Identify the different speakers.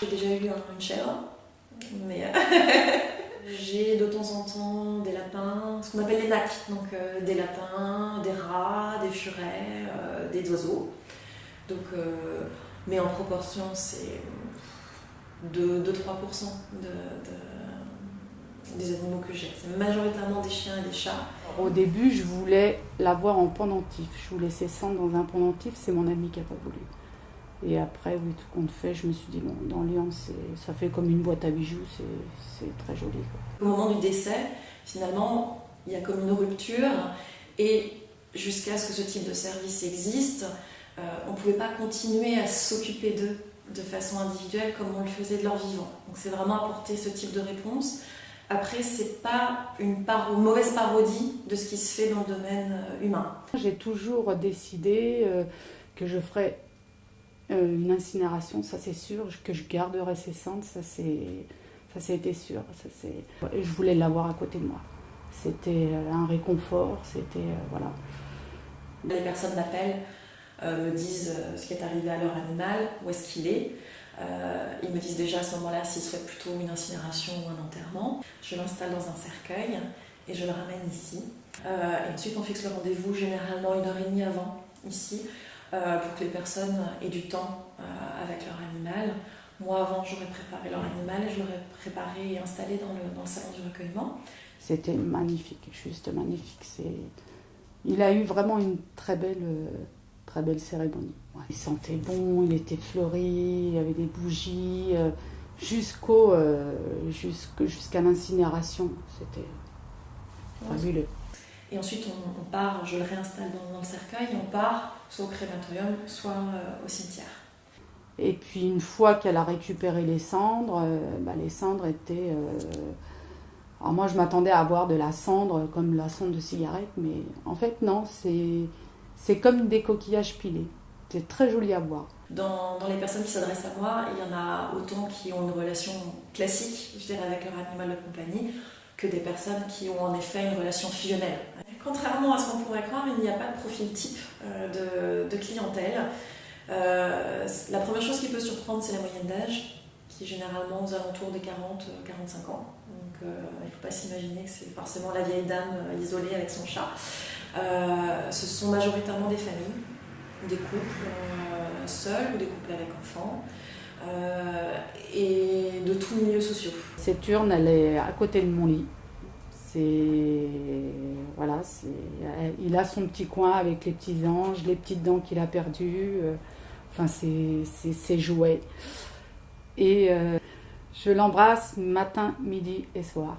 Speaker 1: J'ai déjà eu une chèvre, mais j'ai de temps en temps des lapins, ce qu'on appelle les nacs, donc des lapins, des rats, des furets, des oiseaux. Donc, mais en proportion, c'est 2-3% des animaux que j'ai. C'est majoritairement des chiens et des chats.
Speaker 2: Au début, je voulais l'avoir en pendentif. Je voulais ses cendres dans un pendentif, c'est mon ami qui n'a pas voulu. Et après, oui, tout compte fait, je me suis dit, bon, dans Lyon, ça fait comme une boîte à bijoux, c'est très joli, quoi.
Speaker 1: Au moment du décès, finalement, il y a comme une rupture, et jusqu'à ce que ce type de service existe, on ne pouvait pas continuer à s'occuper d'eux de façon individuelle comme on le faisait de leur vivant. Donc c'est vraiment apporter ce type de réponse. Après, c'est pas une mauvaise parodie de ce qui se fait dans le domaine humain.
Speaker 2: J'ai toujours décidé que je ferais une incinération, ça c'est sûr, que je garderais ses cendres, ça c'était sûr. Je voulais l'avoir à côté de moi. C'était un réconfort, voilà.
Speaker 1: Les personnes m'appellent, me disent ce qui est arrivé à leur animal, où est-ce qu'il est. Ils me disent déjà à ce moment-là s'ils souhaitent plutôt une incinération ou un enterrement. Je l'installe dans un cercueil et je le ramène ici. Et ensuite on fixe le rendez-vous généralement 1h30 avant, ici, pour que les personnes aient du temps avec leur animal. Moi avant j'aurais préparé leur animal et je l'aurais préparé et installé dans le salon du recueillement.
Speaker 2: C'était magnifique, juste magnifique. Il a eu vraiment une très belle cérémonie. Ouais, il sentait bon, il était fleuri, il y avait des bougies, jusqu'à l'incinération. C'était fabuleux.
Speaker 1: Et ensuite on part, je le réinstalle dans le cercueil et on part soit au crématorium, soit au cimetière.
Speaker 2: Et puis une fois qu'elle a récupéré les cendres étaient... Alors moi je m'attendais à avoir de la cendre comme la cendre de cigarette, mais en fait non, c'est comme des coquillages pilés. C'est très joli à voir.
Speaker 1: Dans les personnes qui s'adressent à moi, il y en a autant qui ont une relation classique, je dirais, avec leur animal de compagnie, que des personnes qui ont en effet une relation fusionnelle. Contrairement à ce qu'on pourrait croire, il n'y a pas de profil type de clientèle. La première chose qui peut surprendre, c'est la moyenne d'âge, qui est généralement aux alentours des 40-45 ans. Donc il ne faut pas s'imaginer que c'est forcément la vieille dame isolée avec son chat. Ce sont majoritairement des familles, des couples seuls ou des couples avec enfants, et de tous milieux sociaux.
Speaker 2: Cette urne, elle est à côté de mon lit. Il a son petit coin avec les petits anges, les petites dents qu'il a perdues, ses jouets. Et je l'embrasse matin, midi et soir.